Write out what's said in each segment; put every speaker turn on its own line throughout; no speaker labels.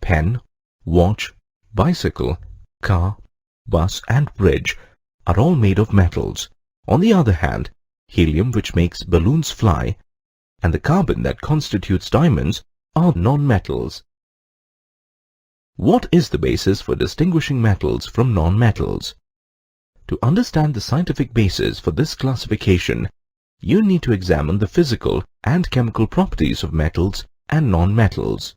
pen, watch, bicycle, car, bus and bridge are all made of metals. On the other hand, helium, which makes balloons fly, and the carbon that constitutes diamonds are non-metals. What is the basis for distinguishing metals from non-metals? To understand the scientific basis for this classification, you need to examine the physical and chemical properties of metals and non-metals.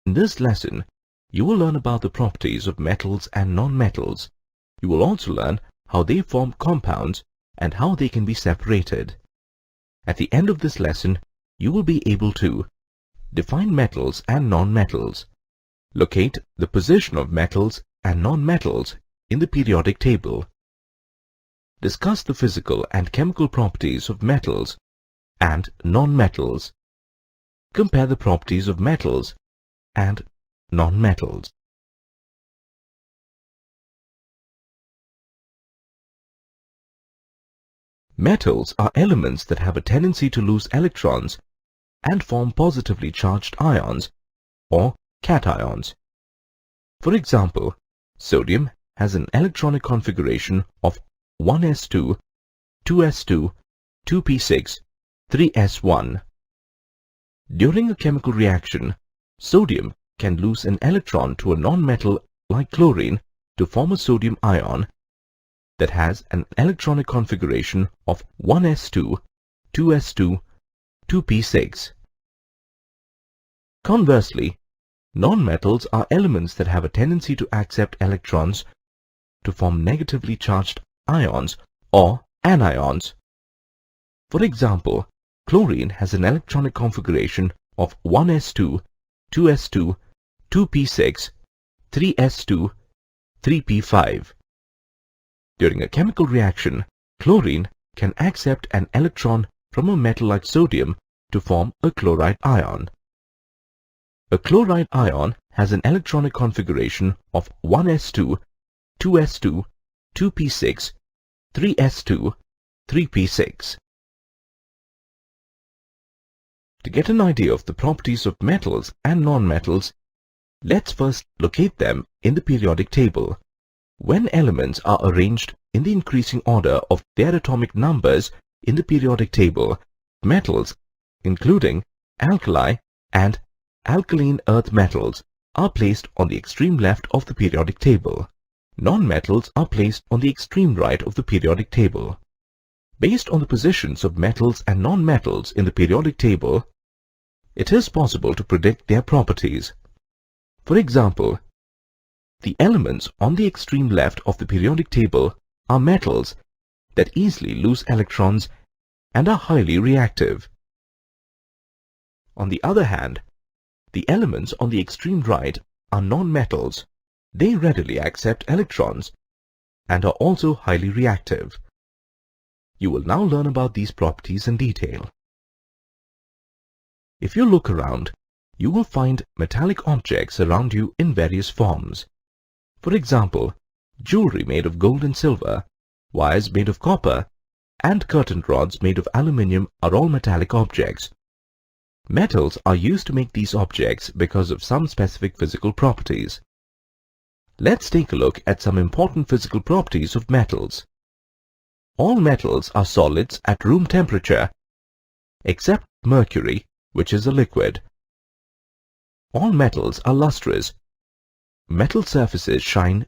In this lesson, you will learn about the properties of metals and non-metals. You will also learn how they form compounds and how they can be separated. At the end of this lesson, you will be able to define metals and non-metals, locate the position of metals and non-metals in the periodic table, discuss the physical and chemical properties of metals and non-metals, compare the properties of metals and non-metals. Metals are elements that have a tendency to lose electrons and form positively charged ions or cations. For example, sodium has an electronic configuration of 1s2, 2s2, 2p6, 3s1. During a chemical reaction, sodium can lose an electron to a non-metal like chlorine to form a sodium ion that has an electronic configuration of 1s2, 2s2, 2p6. Conversely, non-metals are elements that have a tendency to accept electrons to form negatively charged ions or anions. For example, chlorine has an electronic configuration of 1s2, 2s2, 2p6, 3s2, 3p5. During a chemical reaction, chlorine can accept an electron from a metal like sodium to form a chloride ion. A chloride ion has an electronic configuration of 1s2, 2s2, 2p6, 3s2, 3p6. To get an idea of the properties of metals and non-metals, let's first locate them in the periodic table. When elements are arranged in the increasing order of their atomic numbers in the periodic table, metals, including alkali and alkaline earth metals, are placed on the extreme left of the periodic table. Non-metals are placed on the extreme right of the periodic table. Based on the positions of metals and non-metals in the periodic table, it is possible to predict their properties. For example, the elements on the extreme left of the periodic table are metals that easily lose electrons and are highly reactive. On the other hand, the elements on the extreme right are non-metals. They readily accept electrons and are also highly reactive. You will now learn about these properties in detail. If you look around, you will find metallic objects around you in various forms. For example, jewelry made of gold and silver, wires made of copper, and curtain rods made of aluminium are all metallic objects. Metals are used to make these objects because of some specific physical properties. Let's take a look at some important physical properties of metals. All metals are solids at room temperature, except mercury, which is a liquid. All metals are lustrous. Metal surfaces shine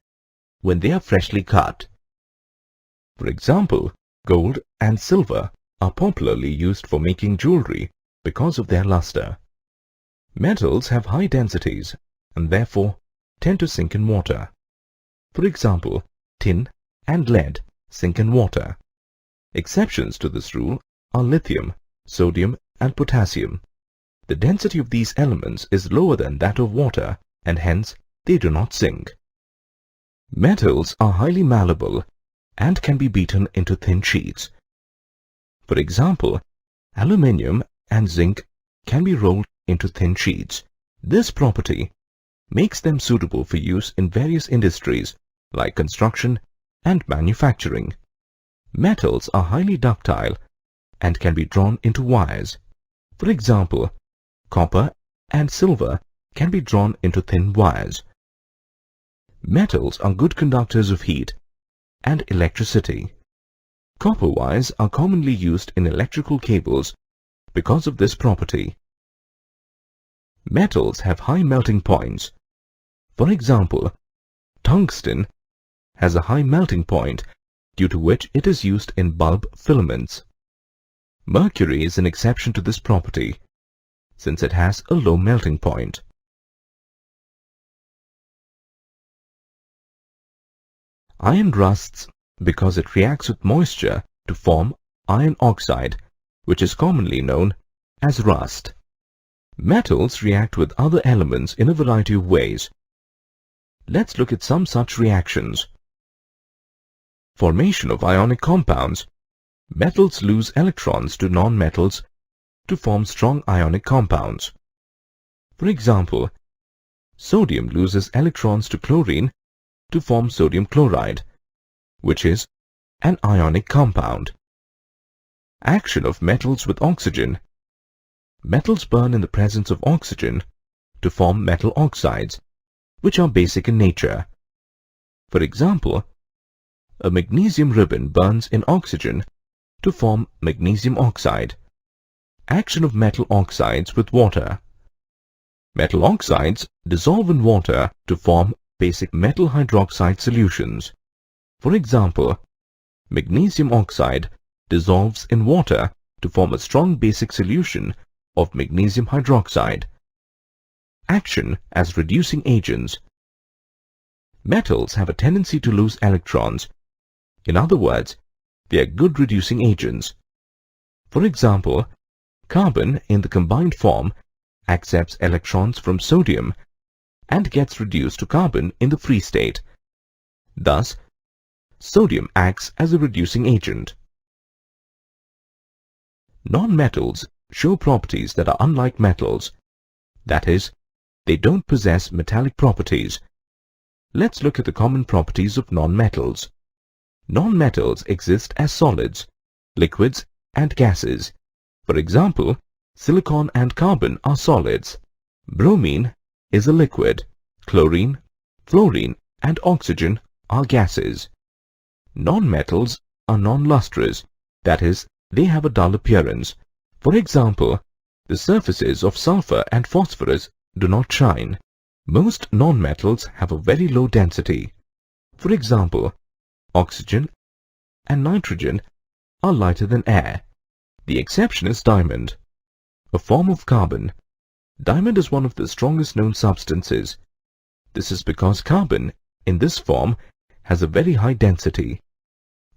when they are freshly cut. For example, gold and silver are popularly used for making jewelry because of their luster. Metals have high densities and therefore tend to sink in water. For example, tin and lead sink in water. Exceptions to this rule are lithium, sodium, and potassium. The density of these elements is lower than that of water, and hence they do not sink. Metals are highly malleable and can be beaten into thin sheets. For example, aluminium and zinc can be rolled into thin sheets. This property makes them suitable for use in various industries like construction and manufacturing. Metals are highly ductile and can be drawn into wires. For example, copper and silver can be drawn into thin wires. Metals are good conductors of heat and electricity. Copper wires are commonly used in electrical cables because of this property. Metals have high melting points. For example, tungsten has a high melting point due to which it is used in bulb filaments. Mercury is an exception to this property since it has a low melting point. Iron rusts because it reacts with moisture to form iron oxide, which is commonly known as rust. Metals react with other elements in a variety of ways. Let's look at some such reactions. Formation of ionic compounds. Metals lose electrons to nonmetals to form strong ionic compounds. For example, sodium loses electrons to chlorine to form sodium chloride, which is an ionic compound. Action of metals with oxygen. Metals burn in the presence of oxygen to form metal oxides, which are basic in nature. For example, a magnesium ribbon burns in oxygen to form magnesium oxide. Action of metal oxides with water. Metal oxides dissolve in water to form basic metal hydroxide solutions. For example, magnesium oxide dissolves in water to form a strong basic solution of magnesium hydroxide. Action as reducing agents. Metals have a tendency to lose electrons. In other words, they are good reducing agents. For example, carbon in the combined form accepts electrons from sodium and gets reduced to carbon in the free state. Thus, sodium acts as a reducing agent. Nonmetals show properties that are unlike metals. That is, they don't possess metallic properties. Let's look at the common properties of nonmetals. Nonmetals exist as solids, liquids, and gases. For example, silicon and carbon are solids. Bromine is a liquid. Chlorine, fluorine, and oxygen are gases. Nonmetals are non-lustrous, that is, they have a dull appearance. For example, the surfaces of sulfur and phosphorus do not shine. Most nonmetals have a very low density. For example, oxygen and nitrogen are lighter than air. The exception is diamond, a form of carbon. Diamond is one of the strongest known substances. This is because carbon, in this form, has a very high density.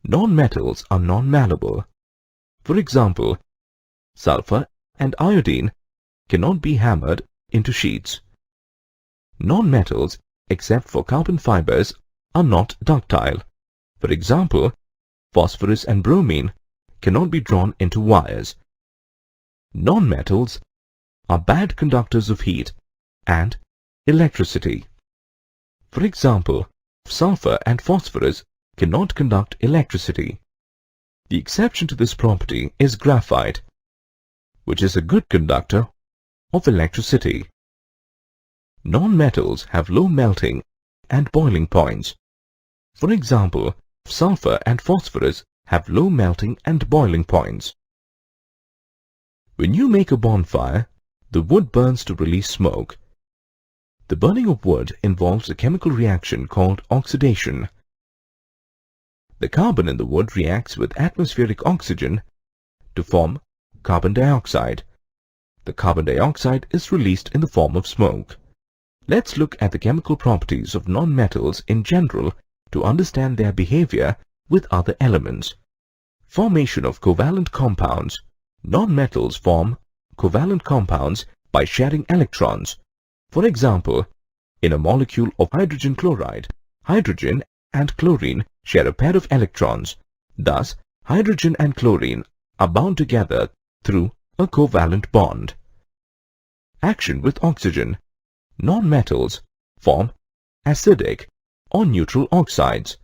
Nonmetals are non-malleable. For example, sulfur and iodine cannot be hammered into sheets. Nonmetals, except for carbon fibers, are not ductile. For example, phosphorus and bromine cannot be drawn into wires. Nonmetals are bad conductors of heat and electricity. For example, sulfur and phosphorus cannot conduct electricity. The exception to this property is graphite, which is a good conductor of electricity. Nonmetals have low melting and boiling points. For example, sulfur and phosphorus have low melting and boiling points. When you make a bonfire, the wood burns to release smoke. The burning of wood involves a chemical reaction called oxidation. The carbon in the wood reacts with atmospheric oxygen to form carbon dioxide. The carbon dioxide is released in the form of smoke. Let's look at the chemical properties of nonmetals in general to understand their behavior with other elements. Formation of covalent compounds. Nonmetals form covalent compounds by sharing electrons. For example, in a molecule of hydrogen chloride, hydrogen and chlorine share a pair of electrons. Thus, hydrogen and chlorine are bound together through a covalent bond. Action with oxygen. Nonmetals form acidic or neutral oxides.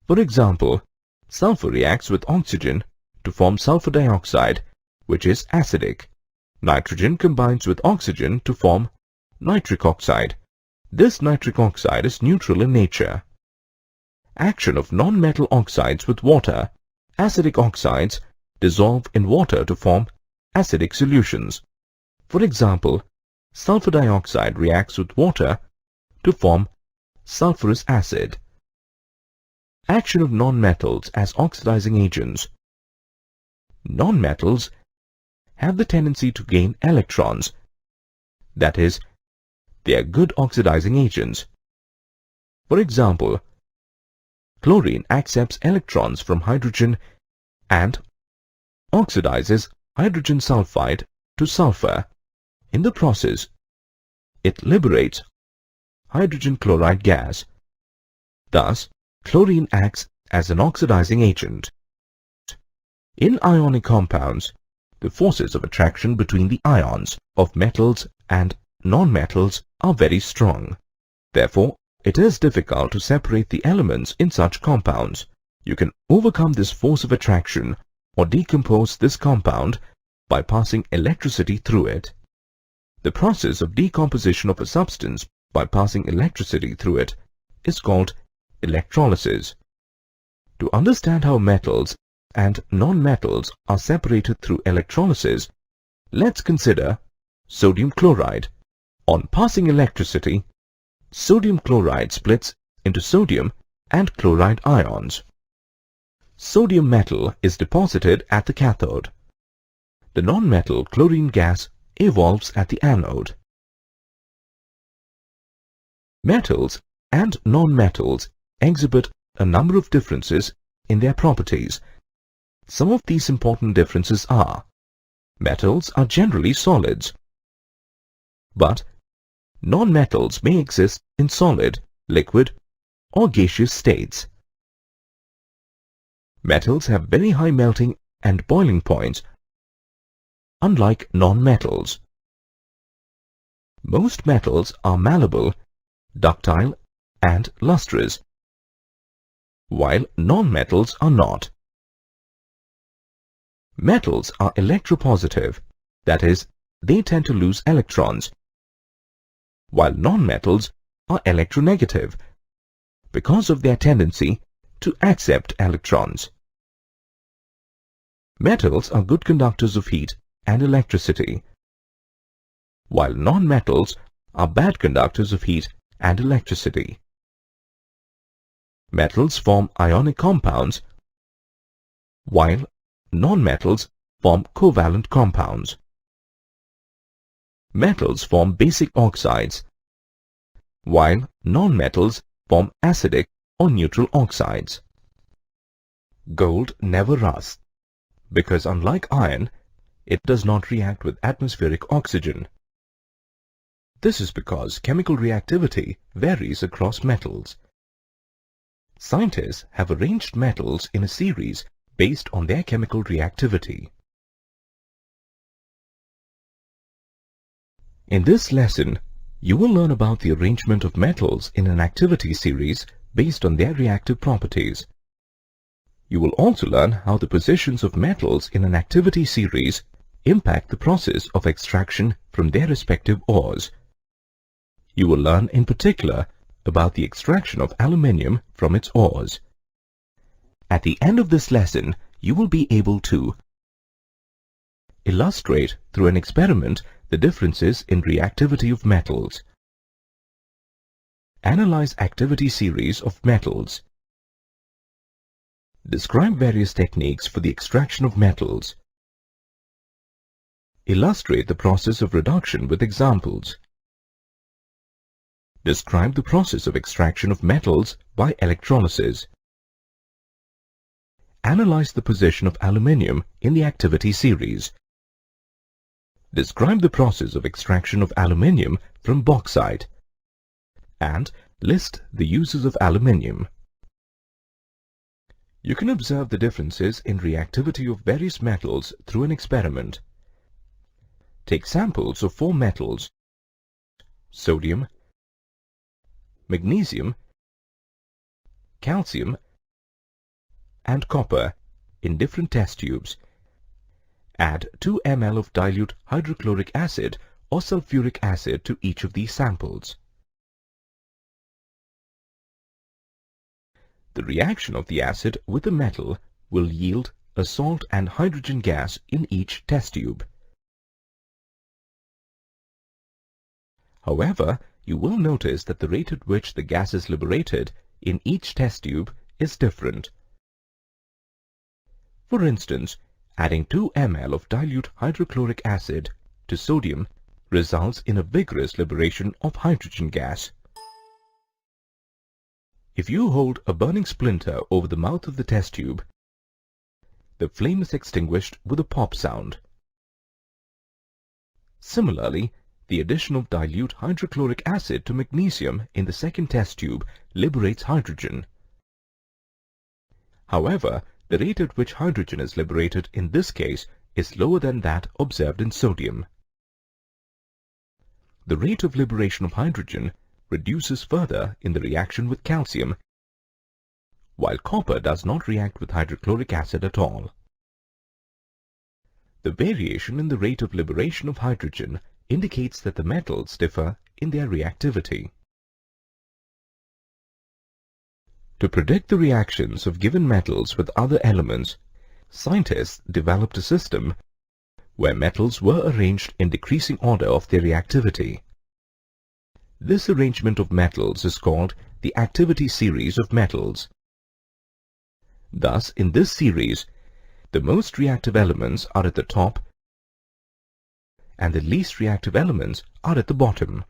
For example, sulfur reacts with oxygen to form sulfur dioxide, which is acidic. Nitrogen combines with oxygen to form nitric oxide. This nitric oxide is neutral in nature. Action of non-metal oxides with water. Acidic oxides dissolve in water to form acidic solutions. For example, sulfur dioxide reacts with water to form sulfurous acid. Action of non-metals as oxidizing agents. Non-metals have the tendency to gain electrons. That is, they are good oxidizing agents. For example, chlorine accepts electrons from hydrogen and oxidizes hydrogen sulfide to sulfur. In the process, it liberates hydrogen chloride gas. Thus, chlorine acts as an oxidizing agent. In ionic compounds, the forces of attraction between the ions of metals and non-metals are very strong. Therefore, it is difficult to separate the elements in such compounds. You can overcome this force of attraction or decompose this compound by passing electricity through it. The process of decomposition of a substance by passing electricity through it is called electrolysis. To understand how metals and non-metals are separated through electrolysis, let's consider sodium chloride. On passing electricity, sodium chloride splits into sodium and chloride ions. Sodium metal is deposited at the cathode. The non-metal chlorine gas evolves at the anode. Metals and non-metals exhibit a number of differences in their properties. Some of these important differences are: metals are generally solids, but non-metals may exist in solid, liquid, or gaseous states. Metals have very high melting and boiling points, unlike non-metals. Most metals are malleable, ductile, and lustrous, while non-metals are not. Metals are electropositive, that is, they tend to lose electrons, while non-metals are electronegative because of their tendency to accept electrons. Metals are good conductors of heat and electricity, while non-metals are bad conductors of heat and electricity. Metals form ionic compounds, while non-metals form covalent compounds. Metals form basic oxides, while non-metals form acidic or neutral oxides. Gold never rusts, because unlike iron, it does not react with atmospheric oxygen. This is because chemical reactivity varies across metals. Scientists have arranged metals in a series based on their chemical reactivity. In this lesson, you will learn about the arrangement of metals in an activity series based on their reactive properties. You will also learn how the positions of metals in an activity series impact the process of extraction from their respective ores. You will learn in particular about the extraction of aluminium from its ores. At the end of this lesson, you will be able to illustrate through an experiment the differences in reactivity of metals, analyze activity series of metals, describe various techniques for the extraction of metals, illustrate the process of reduction with examples, describe the process of extraction of metals by electrolysis, analyze the position of aluminium in the activity series, describe the process of extraction of aluminium from bauxite, and list the uses of aluminium. You can observe the differences in reactivity of various metals through an experiment. Take samples of 4 metals: sodium, magnesium, calcium, and copper in different test tubes, Add 2 ml of dilute hydrochloric acid or sulfuric acid to each of these samples. The reaction of the acid with the metal will yield a salt and hydrogen gas in each test tube. However, you will notice that the rate at which the gas is liberated in each test tube is different. For instance, adding 2 ml of dilute hydrochloric acid to sodium results in a vigorous liberation of hydrogen gas. If you hold a burning splinter over the mouth of the test tube, the flame is extinguished with a pop sound. Similarly, the addition of dilute hydrochloric acid to magnesium in the second test tube liberates hydrogen. However, the rate at which hydrogen is liberated in this case is lower than that observed in sodium. The rate of liberation of hydrogen reduces further in the reaction with calcium, while copper does not react with hydrochloric acid at all. The variation in the rate of liberation of hydrogen indicates that the metals differ in their reactivity. To predict the reactions of given metals with other elements, scientists developed a system where metals were arranged in decreasing order of their reactivity. This arrangement of metals is called the activity series of metals. Thus, in this series, the most reactive elements are at the top and the least reactive elements are at the bottom.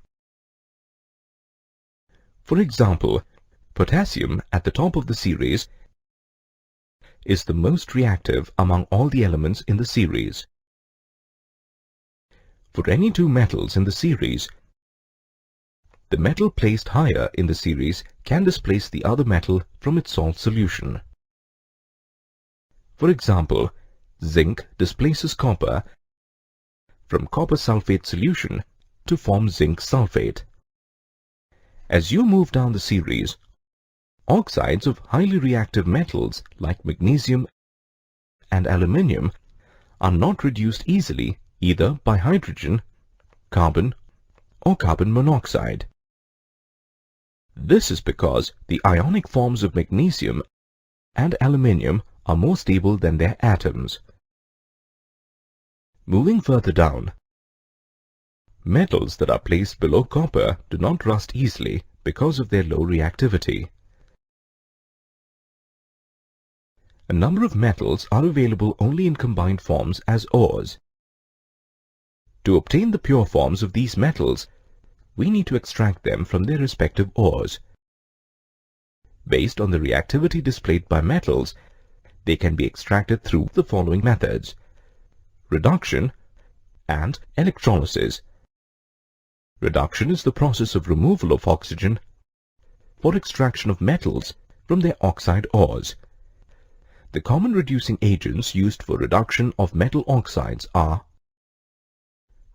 For example, potassium at the top of the series is the most reactive among all the elements in the series. For any two metals in the series, the metal placed higher in the series can displace the other metal from its salt solution. For example, zinc displaces copper from copper sulfate solution to form zinc sulfate. As you move down the series, oxides of highly reactive metals like magnesium and aluminium are not reduced easily either by hydrogen, carbon, or carbon monoxide. This is because the ionic forms of magnesium and aluminium are more stable than their atoms. Moving further down, metals that are placed below copper do not rust easily because of their low reactivity. A number of metals are available only in combined forms as ores. To obtain the pure forms of these metals, we need to extract them from their respective ores. Based on the reactivity displayed by metals, they can be extracted through the following methods: reduction and electrolysis. Reduction is the process of removal of oxygen for extraction of metals from their oxide ores. The common reducing agents used for reduction of metal oxides are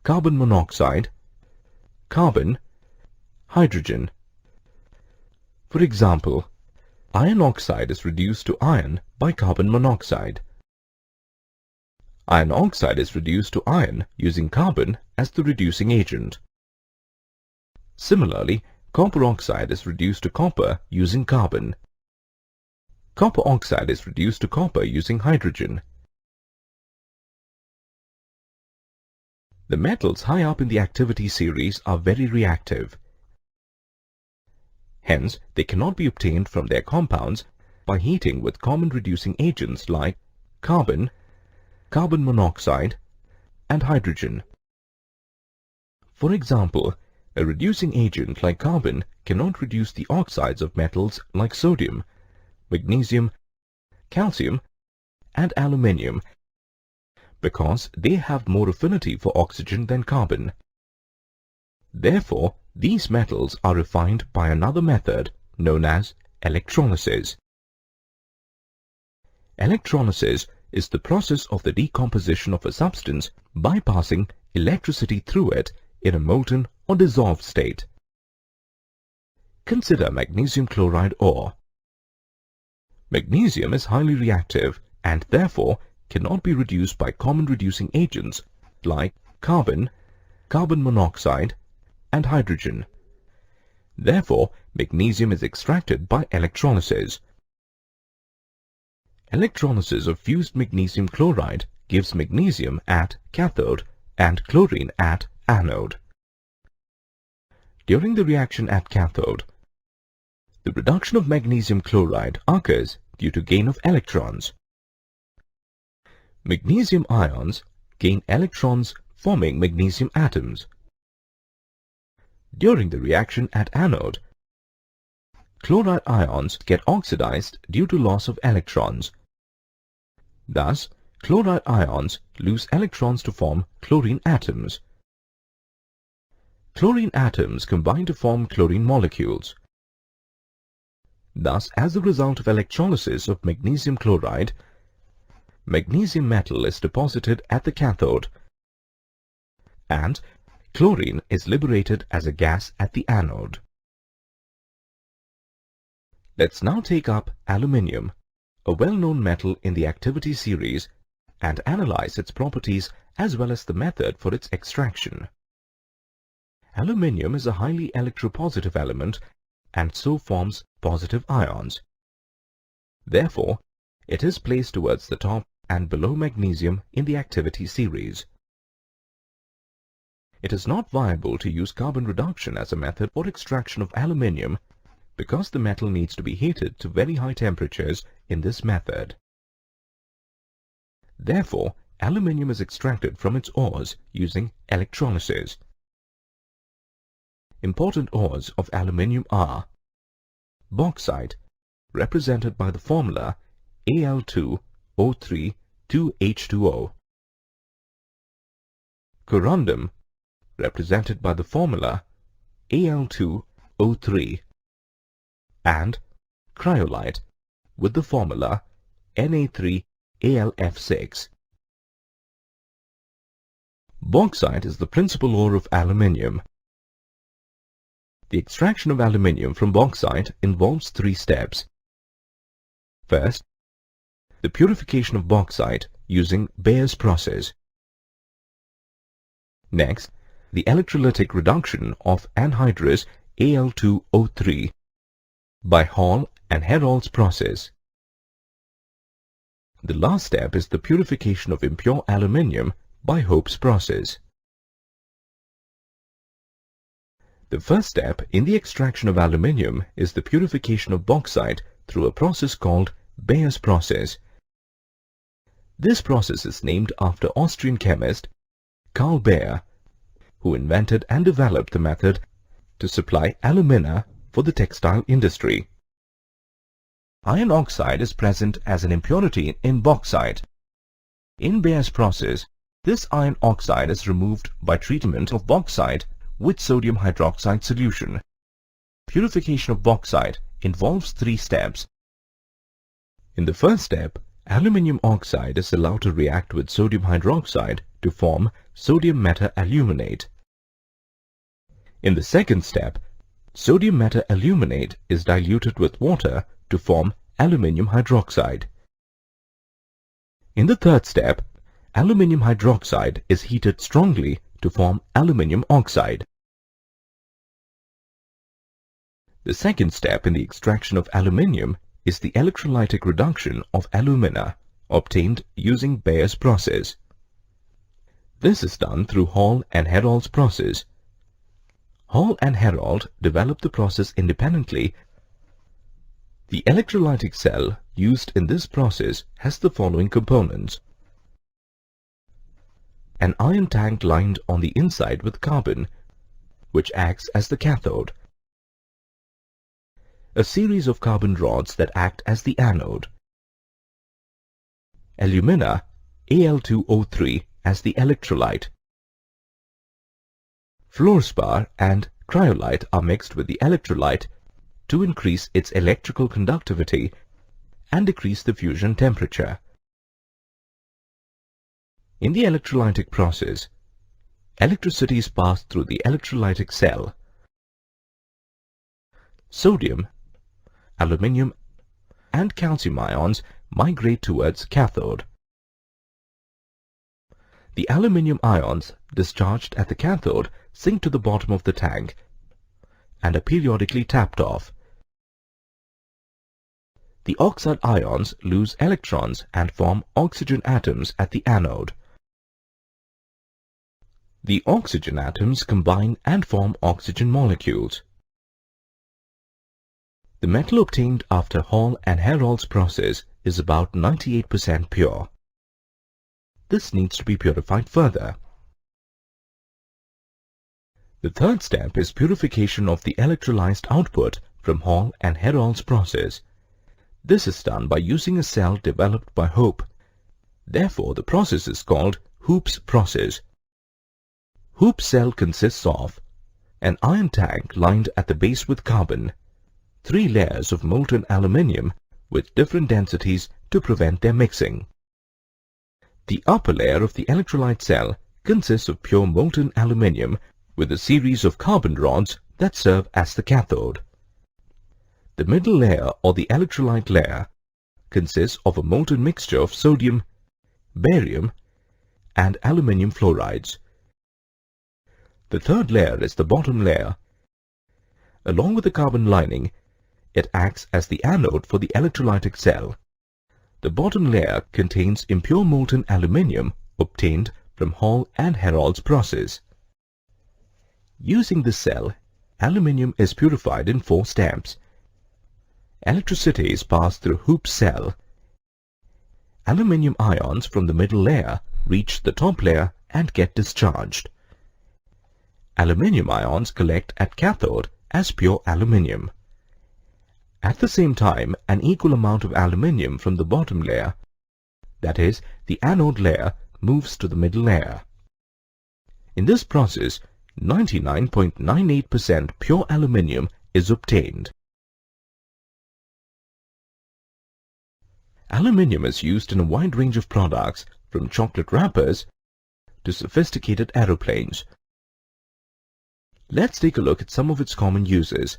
carbon monoxide, carbon, hydrogen. For example, iron oxide is reduced to iron by carbon monoxide. Iron oxide is reduced to iron using carbon as the reducing agent. Similarly, copper oxide is reduced to copper using carbon. Copper oxide is reduced to copper using hydrogen. The metals high up in the activity series are very reactive. Hence, they cannot be obtained from their compounds by heating with common reducing agents like carbon, carbon monoxide, and hydrogen. For example, a reducing agent like carbon cannot reduce the oxides of metals like sodium, magnesium, calcium, and aluminium because they have more affinity for oxygen than carbon. Therefore, these metals are refined by another method known as electrolysis. Electrolysis is the process of the decomposition of a substance by passing electricity through it in a molten or dissolved state. Consider magnesium chloride ore. Magnesium is highly reactive and therefore cannot be reduced by common reducing agents like carbon, carbon monoxide, and hydrogen. Therefore, magnesium is extracted by electrolysis. Electrolysis of fused magnesium chloride gives magnesium at cathode and chlorine at anode. During the reaction at cathode, the reduction of magnesium chloride occurs due to gain of electrons. Magnesium ions gain electrons forming magnesium atoms. During the reaction at anode, chloride ions get oxidized due to loss of electrons. Thus, chloride ions lose electrons to form chlorine atoms. Chlorine atoms combine to form chlorine molecules. Thus, as a result of electrolysis of magnesium chloride, magnesium metal is deposited at the cathode, and chlorine is liberated as a gas at the anode. Let's now take up aluminium, a well-known metal in the activity series, and analyze its properties as well as the method for its extraction. Aluminium is a highly electropositive element and so forms positive ions. Therefore, it is placed towards the top and below magnesium in the activity series. It is not viable to use carbon reduction as a method for extraction of aluminium because the metal needs to be heated to very high temperatures in this method. Therefore, aluminium is extracted from its ores using electrolysis. Important ores of aluminium are bauxite, represented by the formula Al2O3 2H2O, corundum, represented by the formula Al2O3, and cryolite with the formula Na3AlF6. Bauxite is the principal ore of aluminium. The extraction of aluminium from bauxite involves 3 steps. First, the purification of bauxite using Bayer's process. Next, the electrolytic reduction of anhydrous Al2O3 by Hall and Herold's process. The last step is the purification of impure aluminium by Hope's process. The first step in the extraction of aluminium is the purification of bauxite through a process called Bayer's process. This process is named after Austrian chemist Carl Bayer, who invented and developed the method to supply alumina for the textile industry. Iron oxide is present as an impurity in bauxite. In Bayer's process, this iron oxide is removed by treatment of bauxite with sodium hydroxide solution. Purification of bauxite involves 3 steps. In the first step, aluminium oxide is allowed to react with sodium hydroxide to form sodium metaaluminate. In the second step, sodium metaaluminate is diluted with water to form aluminium hydroxide. In the third step, aluminium hydroxide is heated strongly to form aluminium oxide. The second step in the extraction of aluminium is the electrolytic reduction of alumina, obtained using Bayer's process. This is done through Hall and Herold's process. Hall and Herold developed the process independently. The electrolytic cell used in this process has the following components: an iron tank lined on the inside with carbon, which acts as the cathode, a series of carbon rods that act as the anode, alumina Al2O3 as the electrolyte. Fluorspar and cryolite are mixed with the electrolyte to increase its electrical conductivity and decrease the fusion temperature. In the electrolytic process, electricity is passed through the electrolytic cell. Sodium, aluminium, and calcium ions migrate towards cathode. The aluminium ions discharged at the cathode sink to the bottom of the tank and are periodically tapped off. The oxide ions lose electrons and form oxygen atoms at the anode. The oxygen atoms combine and form oxygen molecules. The metal obtained after Hall and Herold's process is about 98% pure. This needs to be purified further. The third step is purification of the electrolyzed output from Hall and Herold's process. This is done by using a cell developed by Hope. Therefore, the process is called Hoop's process. Hoop's cell consists of an iron tank lined at the base with carbon, 3 layers of molten aluminium with different densities to prevent their mixing. The upper layer of the electrolyte cell consists of pure molten aluminium with a series of carbon rods that serve as the cathode. The middle layer, or the electrolyte layer, consists of a molten mixture of sodium, barium, and aluminium fluorides. The third layer is the bottom layer. Along with the carbon lining, it acts as the anode for the electrolytic cell. The bottom layer contains impure molten aluminium obtained from Hall and Herold's process. Using this cell, aluminium is purified in 4 steps. Electricity is passed through Hoop's cell. Aluminium ions from the middle layer reach the top layer and get discharged. Aluminium ions collect at cathode as pure aluminium. At the same time, an equal amount of aluminium from the bottom layer, that is, the anode layer, moves to the middle layer. In this process, 99.98% pure aluminium is obtained. Aluminium is used in a wide range of products, from chocolate wrappers to sophisticated aeroplanes. Let's take a look at some of its common uses.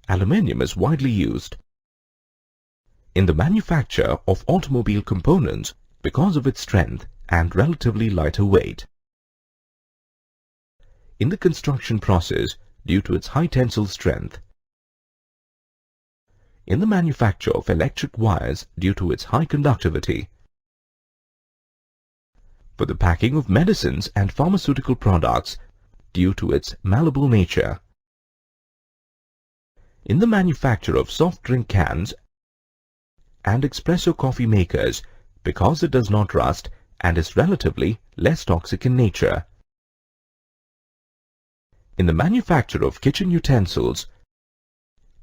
Aluminium is widely used in the manufacture of automobile components because of its strength and relatively lighter weight. In the construction process due to its high tensile strength. In the manufacture of electric wires due to its high conductivity. For the packing of medicines and pharmaceutical products due to its malleable nature. In the manufacture of soft drink cans and espresso coffee makers because it does not rust and is relatively less toxic in nature. In the manufacture of kitchen utensils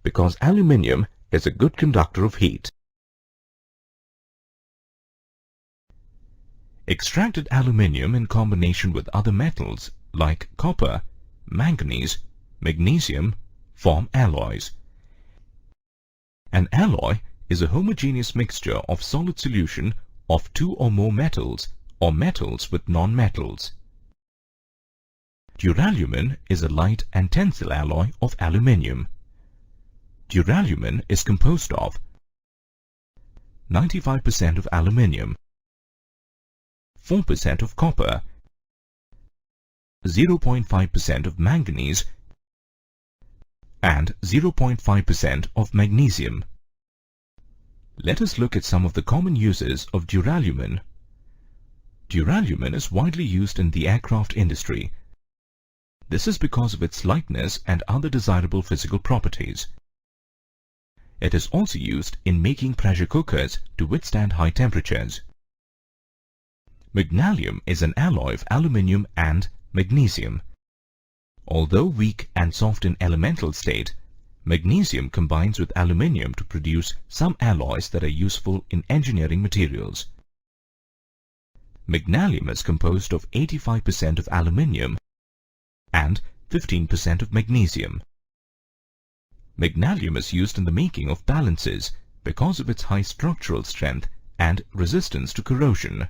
because aluminium is a good conductor of heat. Extracted aluminium in combination with other metals like copper, manganese, magnesium form alloys. An alloy is a homogeneous mixture of solid solution of 2 or more metals or metals with non-metals. Duralumin is a light and tensile alloy of aluminium. Duralumin is composed of 95% of aluminium, 4% of copper, 0.5% of manganese, and 0.5% of magnesium. Let us look at some of the common uses of duralumin. Duralumin is widely used in the aircraft industry. This is because of its lightness and other desirable physical properties. It is also used in making pressure cookers to withstand high temperatures. Magnesium is an alloy of aluminium and magnesium. Although weak and soft in elemental state, magnesium combines with aluminium to produce some alloys that are useful in engineering materials. Magnesium is composed of 85% of aluminium and 15% of magnesium. Magnesium is used in the making of balances because of its high structural strength and resistance to corrosion.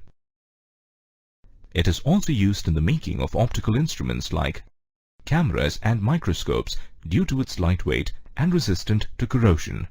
It is also used in the making of optical instruments like cameras and microscopes due to its lightweight and resistant to corrosion.